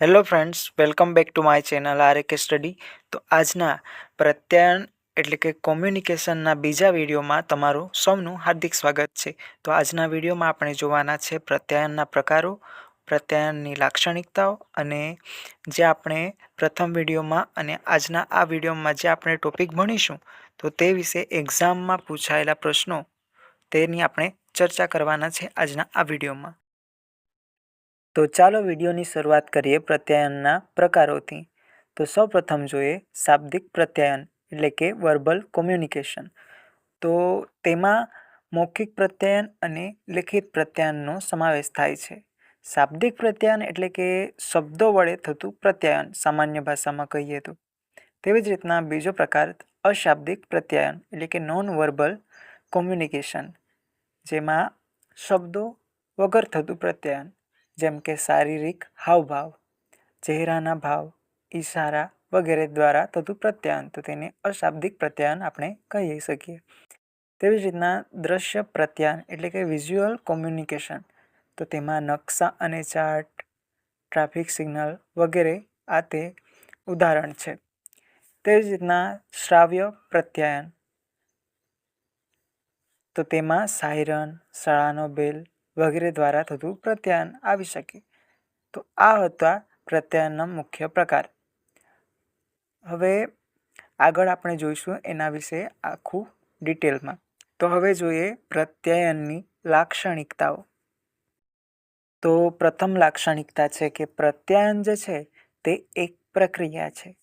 Hello friends, welcome back to my channel RK study. તો આજના પ્રત્યાયન એટલે કે કોમ્યુનિકેશનના બીજા વિડીયોમાં તમારું સૌનું હાર્દિક સ્વાગત છે. તો આજના વિડીયોમાં આપણે જોવાના છે પ્રત્યાયનના પ્રકારો, પ્રત્યાયનની લાક્ષણિકતાઓ અને જે આપણે પ્રથમ વિડીયોમાં અને આજના આ વિડીયોમાં જે આપણે ટોપિક ભણીશું તો તે વિશે એક્ઝામમાં પૂછાયેલા પ્રશ્નો તેની આપણે ચર્ચા કરવાના છે આજના આ વિડીયોમાં. તો ચાલો વિડીયોની શરૂઆત કરીએ પ્રત્યાયનના પ્રકારોથી. તો સૌપ્રથમ જોઈએ શાબ્દિક પ્રત્યાયન એટલે કે વર્બલ કોમ્યુનિકેશન. તો તેમાં મૌખિક પ્રત્યાયન અને લિખિત પ્રત્યાયનનો સમાવેશ થાય છે. શાબ્દિક પ્રત્યાયન એટલે કે શબ્દો વડે થતું પ્રત્યાયન, સામાન્ય ભાષામાં કહીએ તો. તેવી જ રીતના બીજો પ્રકાર અશાબ્દિક પ્રત્યાયન એટલે કે નોન વર્બલ કોમ્યુનિકેશન, જેમાં શબ્દો વગર થતું પ્રત્યાયન, જેમ કે શારીરિક હાવભાવ, ચહેરાના ભાવ, ઈશારા વગેરે દ્વારા થતું પ્રત્યાયન, તો તેને અશાબ્દિક પ્રત્યાયન આપણે કહી શકીએ. તેવી જ રીતના દ્રશ્ય પ્રત્યાયન એટલે કે વિઝ્યુઅલ કોમ્યુનિકેશન, તો તેમાં નકશા અને ચાર્ટ, ટ્રાફિક સિગ્નલ વગેરે આ તે ઉદાહરણ છે. તેવી જ રીતના શ્રાવ્ય પ્રત્યાયન, તો તેમાં સાયરન, શાળાનો બેલ વગેરે દ્વારા થતું પ્રત્યાયન આવી શકે. તો આ હતા પ્રત્યાયનના મુખ્ય પ્રકાર. હવે આગળ આપણે જોઈશું એના વિશે આખું ડિટેલમાં. તો હવે જોઈએ પ્રત્યાયનની લાક્ષણિકતાઓ. તો પ્રથમ લાક્ષણિકતા છે કે પ્રત્યાયન જે છે તે એક પ્રક્રિયા છે.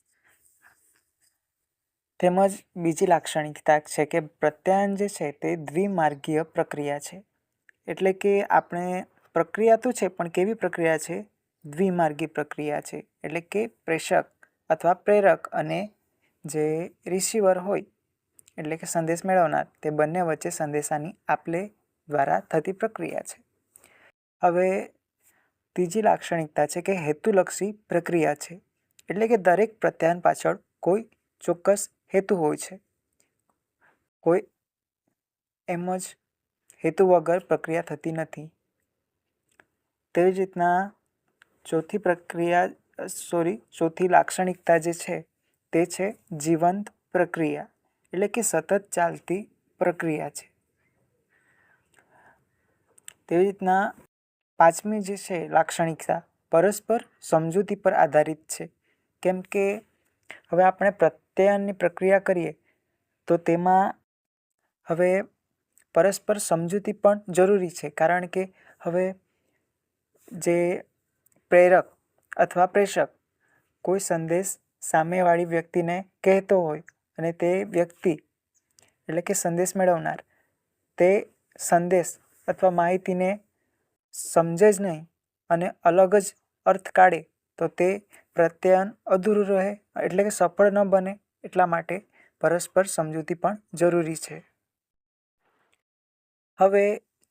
તેમજ બીજી લાક્ષણિકતા છે કે પ્રત્યાયન જે છે તે દ્વિમાર્ગીય પ્રક્રિયા છે. એટલે કે આપણે પ્રક્રિયા તો છે પણ કેવી પ્રક્રિયા છે? દ્વિમાર્ગી પ્રક્રિયા છે. એટલે કે પ્રેષક અથવા પ્રેરક અને જે રિસીવર હોય એટલે કે સંદેશ મેળવનાર, તે બંને વચ્ચે સંદેશાની આપલે દ્વારા થતી પ્રક્રિયા છે. હવે ત્રીજી લાક્ષણિકતા છે કે હેતુલક્ષી પ્રક્રિયા છે. એટલે કે દરેક પ્રત્યાયન પાછળ કોઈ ચોક્કસ હેતુ હોય છે. કોઈ એમ જ હેતુ વગર પ્રક્રિયા થતી નથી. તેવી જ રીતના ચોથી લાક્ષણિકતા જે છે તે છે જીવંત પ્રક્રિયા, એટલે કે સતત ચાલતી પ્રક્રિયા છે. તેવી રીતના પાંચમી જે છે લાક્ષણિકતા પરસ્પર સમજૂતી પર આધારિત છે. કેમ કે હવે આપણે પ્રત્યાયનની પ્રક્રિયા કરીએ તો તેમાં હવે પરસ્પર સમજૂતી પણ જરૂરી છે. કારણ કે હવે જે પ્રેરક અથવા પ્રેષક કોઈ સંદેશ સામેવાળી વ્યક્તિને કહેતો હોય અને તે વ્યક્તિ એટલે કે સંદેશ મેળવનાર તે સંદેશ અથવા માહિતીને સમજે જ નહીં અને અલગ જ અર્થ કાઢે તો તે પ્રત્યાયન અધૂરું રહે, એટલે કે સફળ ન બને. એટલા માટે પરસ્પર સમજૂતી પણ જરૂરી છે. હવે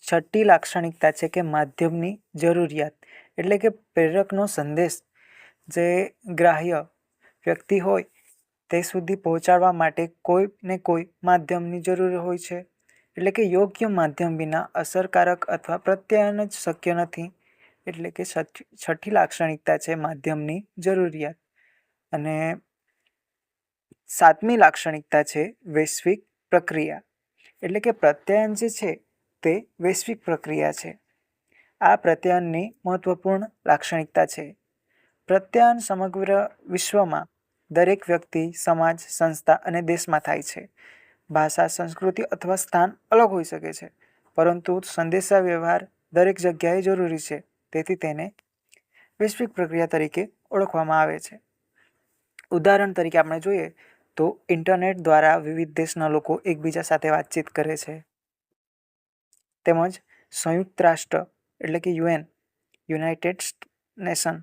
છઠ્ઠી લાક્ષણિકતા છે કે માધ્યમની જરૂરિયાત, એટલે કે પ્રેરકનો સંદેશ જે ગ્રાહ્ય વ્યક્તિ હોય તે સુધી પહોંચાડવા માટે કોઈ ને કોઈ માધ્યમની જરૂર હોય છે. એટલે કે યોગ્ય માધ્યમ વિના અસરકારક અથવા પ્રત્યાયન જ શક્ય નથી. એટલે કે છઠ્ઠી લાક્ષણિકતા છે માધ્યમની જરૂરિયાત. અને સાતમી લાક્ષણિકતા છે વૈશ્વિક પ્રક્રિયા, એટલે કે પ્રત્યાયન જે છે તે વૈશ્વિક પ્રક્રિયા છે. આ પ્રત્યાયનની મહત્વપૂર્ણ લાક્ષણિકતા છે. પ્રત્યાયન સમગ્ર વિશ્વમાં દરેક વ્યક્તિ, સમાજ, સંસ્થા અને દેશમાં થાય છે. ભાષા, સંસ્કૃતિ અથવા સ્થાન અલગ હોઈ શકે છે, પરંતુ સંદેશા વ્યવહાર દરેક જગ્યાએ જરૂરી છે. તેથી તેને વૈશ્વિક પ્રક્રિયા તરીકે ઓળખવામાં આવે છે. ઉદાહરણ તરીકે આપણે જોઈએ તો ઇન્ટરનેટ દ્વારા વિવિધ દેશના લોકો એકબીજા સાથે વાતચીત કરે છે. તેમજ સંયુક્ત રાષ્ટ્ર એટલે કે યુનાઇટેડ નેશન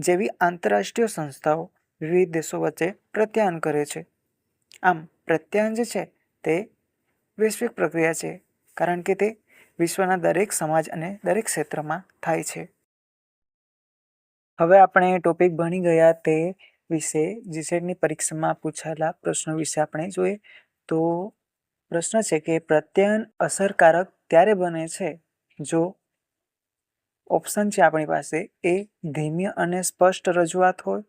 જેવી આંતરરાષ્ટ્રીય સંસ્થાઓ વિવિધ દેશો વચ્ચે પ્રત્યાયન કરે છે. આમ પ્રત્યાયન જે છે તે વૈશ્વિક પ્રક્રિયા છે, કારણ કે તે વિશ્વના દરેક સમાજ અને દરેક ક્ષેત્રમાં થાય છે. હવે આપણે ટોપિક ભણી ગયા તે વિશે જીસેટની પરીક્ષામાં પૂછાયેલા પ્રશ્નો વિશે આપણે જોઈએ. તો પ્રશ્ન છે કે પ્રત્યાયન અસરકારક ત્યારે બને છે જો ઓપ્શન છે આપણી પાસે એ ધીમી અને સ્પષ્ટ રજૂઆત હોય,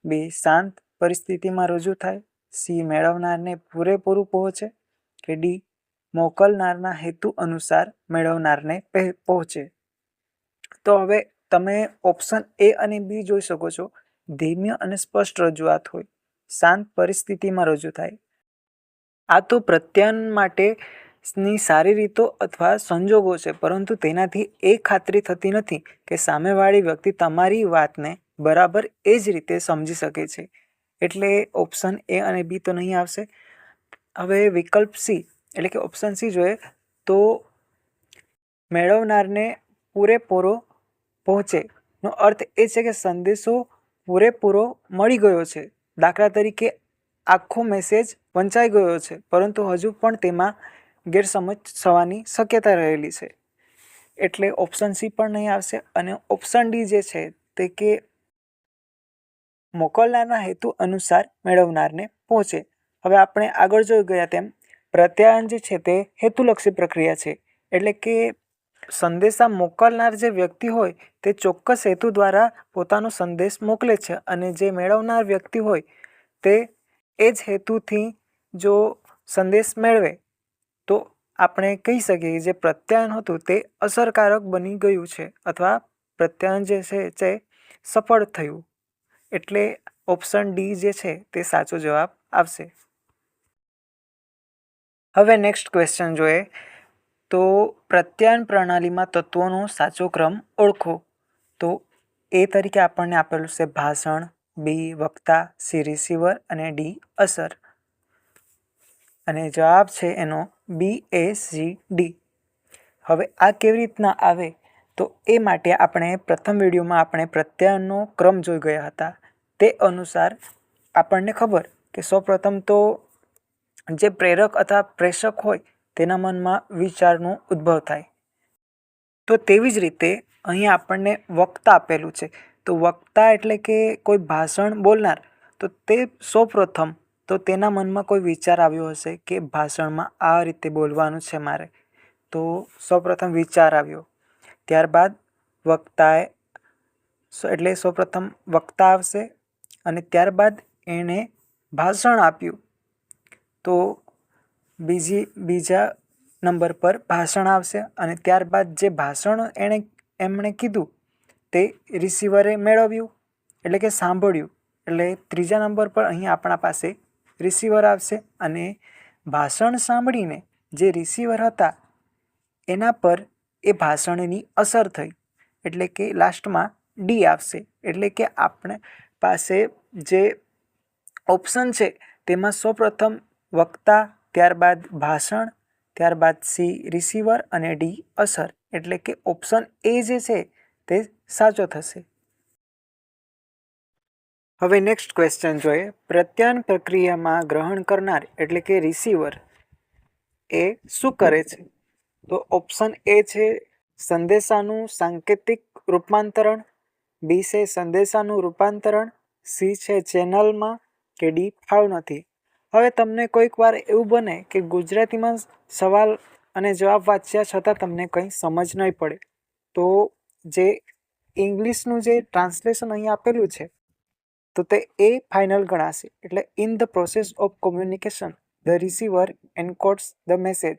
બી શાંત પરિસ્થિતિમાં રજૂ થાય, સી મેળવનારને પૂરેપૂરું પહોંચે કે ડી મોકલનારના હેતુ અનુસાર મેળવનારને પહોંચે. તો હવે તમે ઓપ્શન એ અને બી જોઈ શકો છો. ધીમી અને સ્પષ્ટ રજૂઆત હોય, શાંત પરિસ્થિતિમાં રજૂ થાય. આ તો પ્રત્યાયન માટેની સારી રીતો અથવા સંજોગો છે, પરંતુ તેનાથી એ ખાતરી થતી નથી કે સામેવાળી વ્યક્તિ તમારી વાતને બરાબર એ જ રીતે સમજી શકે છે. એટલે ઓપ્શન એ અને બી તો નહીં આવશે. હવે વિકલ્પ સી એટલે કે ઓપ્શન સી જોઈએ તો મેળવનારને પૂરેપૂરો પહોંચેનો અર્થ એ છે કે સંદેશો પૂરેપૂરો મળી ગયો છે. દાખલા તરીકે આખો મેસેજ વંચાઈ ગયો છે, પરંતુ હજુ પણ તેમાં ગેરસમજ થવાની શક્યતા રહેલી છે. એટલે ઓપ્શન સી પણ નહીં આવશે. અને ઓપ્શન ડી જે છે તે કે મોકલનારના હેતુ અનુસાર મેળવનારને પહોંચે. હવે આપણે આગળ જોઈ ગયા તેમ પ્રત્યાયન જે છે તે હેતુલક્ષી પ્રક્રિયા છે. એટલે કે સંદેશા મોકલનાર જે વ્યક્તિ હોય તે ચોક્કસ હેતુ દ્વારા પોતાનો સંદેશ મોકલે છે, અને જે મેળવનાર વ્યક્તિ હોય તે એ જ હેતુથી જો સંદેશ મેળવે તો આપણે કહી શકીએ કે જે પ્રત્યાયન હતું તે અસરકારક બની ગયું છે, અથવા પ્રત્યાયન જે છે તે સફળ થયું. એટલે ઓપ્શન ડી જે છે તે સાચો જવાબ આવશે. હવે નેક્સ્ટ ક્વેશ્ચન જોઈએ તો પ્રત્યાયન પ્રણાલીમાં તત્વોનો સાચો ક્રમ ઓળખો. તો એ તરીકે આપણને આપેલું છે ભાષણ, બી વક્તા, સી રિસીવર અને ડી અસર. અને જવાબ છે એનો બી એ સી ડી. હવે આ કેવી રીતના આવે તો એ માટે આપણે પ્રથમ વિડીયોમાં આપણે પ્રત્યાયનનો ક્રમ જોઈ ગયા હતા. તે અનુસાર આપણને ખબર કે સૌપ્રથમ તો જે પ્રેરક અથવા પ્રેષક હોય તેના મનમાં વિચારનો ઉદ્ભવ થાય. તો તેવી જ રીતે અહીં આપણને વક્તા આપેલું છે. તો વક્તા એટલે કે કોઈ ભાષણ બોલનાર. તો તે સૌપ્રથમ તો તેના મનમાં કોઈ વિચાર આવ્યો હશે કે ભાષણમાં આ રીતે બોલવાનું છે મારે. તો સૌપ્રથમ વિચાર આવ્યો, ત્યારબાદ વક્તાએ એટલે સૌપ્રથમ વક્તા આવશે અને ત્યારબાદ એણે ભાષણ આપ્યું. તો બીજા નંબર પર ભાષણ આવશે અને ત્યારબાદ જે ભાષણ એમણે કીધું તે રિસીવરે મેળવ્યું એટલે કે સાંભળ્યું. એટલે ત્રીજા નંબર પર અહીં આપણા પાસે રિસીવર આવશે અને ભાષણ સાંભળીને જે રિસીવર હતા એના પર એ ભાષણની અસર થઈ. એટલે કે લાસ્ટમાં ડી આવશે. એટલે કે આપણે પાસે જે ઓપ્શન છે તેમાં સૌપ્રથમ વક્તા, ત્યારબાદ ભાષણ, ત્યારબાદ સી રિસીવર અને ડી અસર. એટલે કે ઓપ્શન એ જે છે તે સાચો થશે. હવે નેક્સ્ટ ક્વેશ્ચન જોઈએ. પ્રત્યાયન પ્રક્રિયામાં ગ્રહણ કરનાર એટલે કે રિસીવર એ શું કરે છે? તો ઓપ્શન એ છે સંદેશાનું સાંકેતિક રૂપાંતરણ, બી છે સંદેશાનું રૂપાંતરણ, સી છે ચેનલમાં કે ડી ફાવ નથી. હવે તમને કોઈક વાર એવું બને કે ગુજરાતીમાં સવાલ અને જવાબ વાંચ્યા છતાં તમને કંઈ સમજ નહીં પડે, તો જે ઇંગ્લિશનું જે ટ્રાન્સલેશન અહીં આપેલું છે તો તે એ ફાઇનલ ગણાશે. એટલે in the process of communication the receiver encodes the message.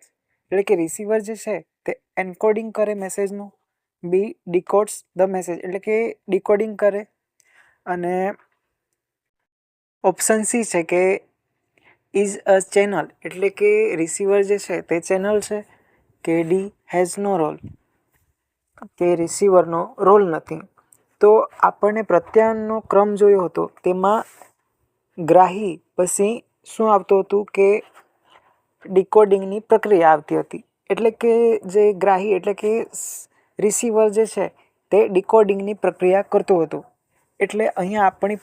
એટલે કે રિસીવર જે છે તે એન્કોડિંગ કરે મેસેજનું, બી ડિકોડ્સ ધ મેસેજ એટલે કે ડિકોડિંગ કરે, અને ઓપ્શન સી છે કે ઇઝ અ ચેનલ એટલે કે રિસીવર જે છે તે ચેનલ છે, કે ડી હેઝ નો રોલ કે રિસીવરનો રોલ નથી. તો આપણને પ્રત્યાયનનો ક્રમ જોયો હતો તેમાં ગ્રાહી પછી શું આવતું હતું કે ડિકોડિંગની પ્રક્રિયા આવતી હતી. એટલે કે જે ગ્રાહી એટલે કે રિસીવર જે છે તે ડિકોડિંગની પ્રક્રિયા કરતું હતું. એટલે અહીંયા આપણી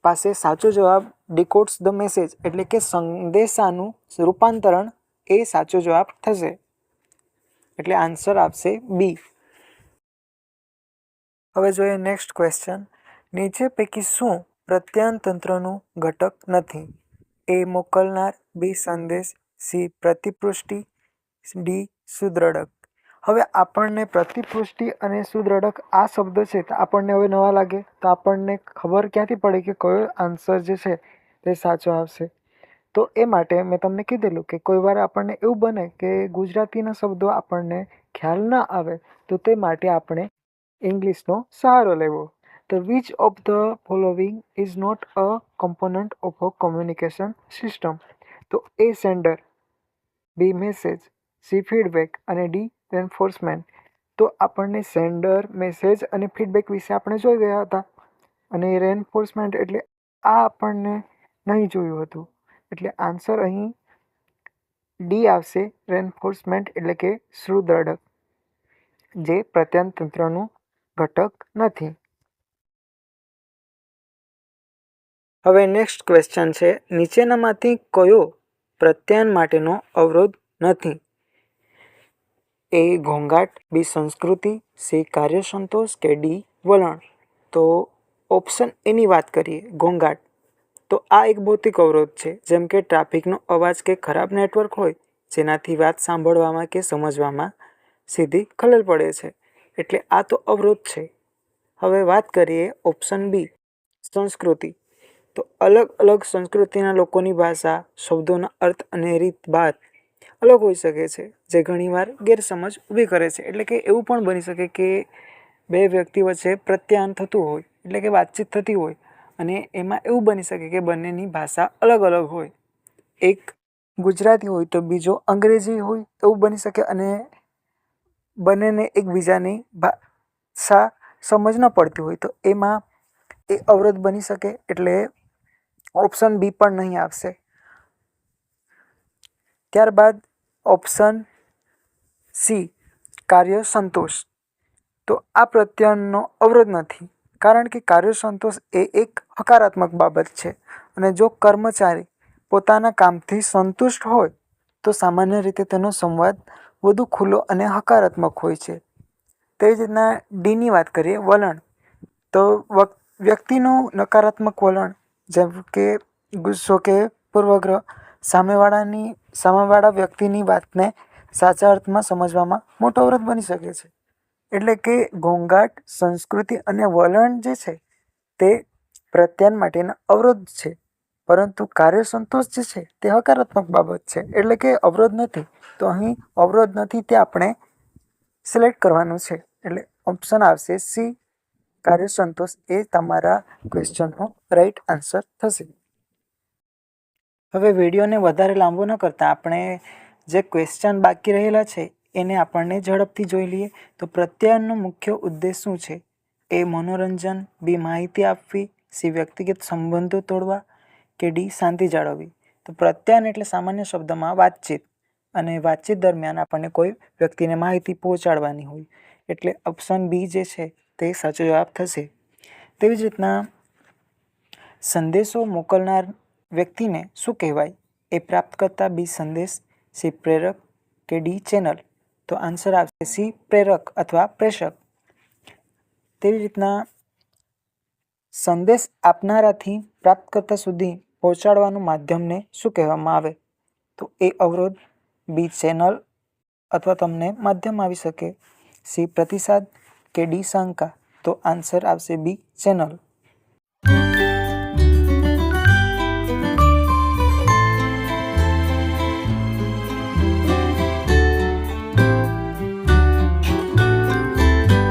પાસે સાચો જવાબ ડિકોડ્સ ધ મેસેજ એટલે કે સંદેશાનું રૂપાંતરણ એ સાચો જવાબ થશે. એટલે આન્સર આપશે બી. હવે જોઈએ નેક્સ્ટ ક્વેશ્ચન. નીચે પૈકી શું પ્રત્યાયન તંત્રનું ઘટક નથી? એ મોકલનાર, બી સંદેશ, સી પ્રતિપૃષ્ટિ, ડી સુદ્રઢક. હવે આપણને પ્રતિપુષ્ટિ અને સુદ્રઢક આ શબ્દ છે તો આપણને હવે નવા લાગે, તો આપણને ખબર ક્યાંથી પડે કે કયો આન્સર જે છે તે સાચો આવશે. તો એ માટે મેં તમને કીધેલું કે કોઈ વાર આપણને એવું બને કે ગુજરાતીના શબ્દો આપણને ખ્યાલ ના આવે, તો તે માટે આપણે ઇંગ્લિશનો સહારો લેવો. તો which of the following is not a component of a communication system? તો A sender, B message, C feedback અને ડી રેન્ફોર્સમેન્ટ. તો આપણને સેન્ડર, મેસેજ અને ફીડબેક વિશે આપણે જોઈ ગયા હતા, અને રેન્ફોર્સમેન્ટ એટલે આ આપણને નહીં જોયું હતું. એટલે આન્સર અહીં ડી આવશે, રેન્ફોર્સમેન્ટ એટલે કે સુદ્રઢક, જે પ્રત્યાયન તંત્રનું ઘટક નથી. હવે નેક્સ્ટ ક્વેશ્ચન છે, નીચેનામાંથી કયો પ્રત્યાયન માટેનો અવરોધ નથી? એ ઘોંઘાટ, બી સંસ્કૃતિ, સી કાર્ય સંતોષ કે ડી વલણ? તો ઓપ્શન એની વાત કરીએ, ઘોંઘાટ. તો આ એક ભૌતિક અવરોધ છે, જેમ કે ટ્રાફિકનો અવાજ કે ખરાબ નેટવર્ક હોય, જેનાથી વાત સાંભળવામાં કે સમજવામાં સીધી ખલેલ પડે છે. એટલે આ તો અવરોધ છે. હવે વાત કરીએ ઓપ્શન બી, સંસ્કૃતિ. તો અલગ અલગ સંસ્કૃતિના લોકોની ભાષા, શબ્દોના અર્થ અને રીતભાત અલગ હોઈ શકે છે, જે ઘણીવાર ગેરસમજ ઊભી કરે છે. એટલે કે એવું પણ બની શકે કે બે વ્યક્તિ વચ્ચે પ્રત્યાયન થતું હોય, એટલે કે વાતચીત થતી હોય, અને એમાં એવું બની શકે કે બંનેની ભાષા અલગ અલગ હોય. એક ગુજરાતી હોય તો બીજો અંગ્રેજી હોય, એવું બની શકે, અને બંનેને એકબીજાની ભાષા સમજ ન પડતી હોય, તો એમાં એ અવરોધ બની શકે. એટલે ઓપ્શન બી પણ નહીં આવશે. ત્યારબાદ ઓપ્શન સી, કાર્ય સંતોષ. તો આ પ્રત્યાયનનો અવરોધ નથી, કારણ કે કાર્ય સંતોષ એ એક હકારાત્મક બાબત છે, અને જો કર્મચારી પોતાના કામથી સંતુષ્ટ હોય તો સામાન્ય રીતે તેનો સંવાદ વધુ ખુલ્લો અને હકારાત્મક હોય છે. તે જ રીતના ડીની વાત કરીએ, વલણ. તો વ્યક્તિનું નકારાત્મક વલણ, જેમ કે ગુસ્સો કે પૂર્વગ્રહ, સામેવાળા વ્યક્તિની વાતને સાચા અર્થમાં સમજવામાં મોટો અવરોધ બની શકે છે. એટલે કે ઘોંઘાટ, સંસ્કૃતિ અને વલણ જે છે તે પ્રત્યાયન માટેના અવરોધ છે, પરંતુ કાર્ય સંતોષ જે છે તે હકારાત્મક બાબત છે. એટલે કે અવરોધ નથી. તો અહીં અવરોધ નથી તે આપણે સિલેક્ટ કરવાનું છે. એટલે ઓપ્શન આવશે સી, કાર્ય સંતોષ એ તમારા ક્વેશ્ચનનો રાઈટ આન્સર થશે. હવે વિડીયોને વધારે લાંબો ન કરતા આપણે જે ક્વેશ્ચન બાકી રહેલા છે એને આપણને ઝડપથી જોઈ લઈએ. તો પ્રત્યાયનનો મુખ્ય ઉદ્દેશ શું છે? એ મનોરંજન, બી માહિતી આપવી, સી વ્યક્તિગત સંબંધો તોડવા કે ડી શાંતિ જાળવવી? તો પ્રત્યાયન એટલે સામાન્ય શબ્દમાં વાતચીત, અને વાતચીત દરમિયાન આપણને કોઈ વ્યક્તિને માહિતી પહોંચાડવાની હોય, એટલે ઓપ્શન બી જે છે તે સાચો જવાબ થશે. તેવી જ રીતના સંદેશો મોકલનાર વ્યક્તિને શું કહેવાય? એ પ્રાપ્તકર્તા, બી સંદેશ, સી પ્રેરક કે ડી ચેનલ? તો આન્સર આવશે સી, પ્રેરક અથવા પ્રેષક. તેવી રીતના સંદેશ આપનારાથી પ્રાપ્તકર્તા સુધી પહોંચાડવાનું માધ્યમને શું કહેવામાં આવે? તો એ અવરોધ, બી ચેનલ અથવા તમને માધ્યમ આવી શકે, સી પ્રતિસાદ કે ડી શંકા? તો આન્સર આવશે બી, ચેનલ.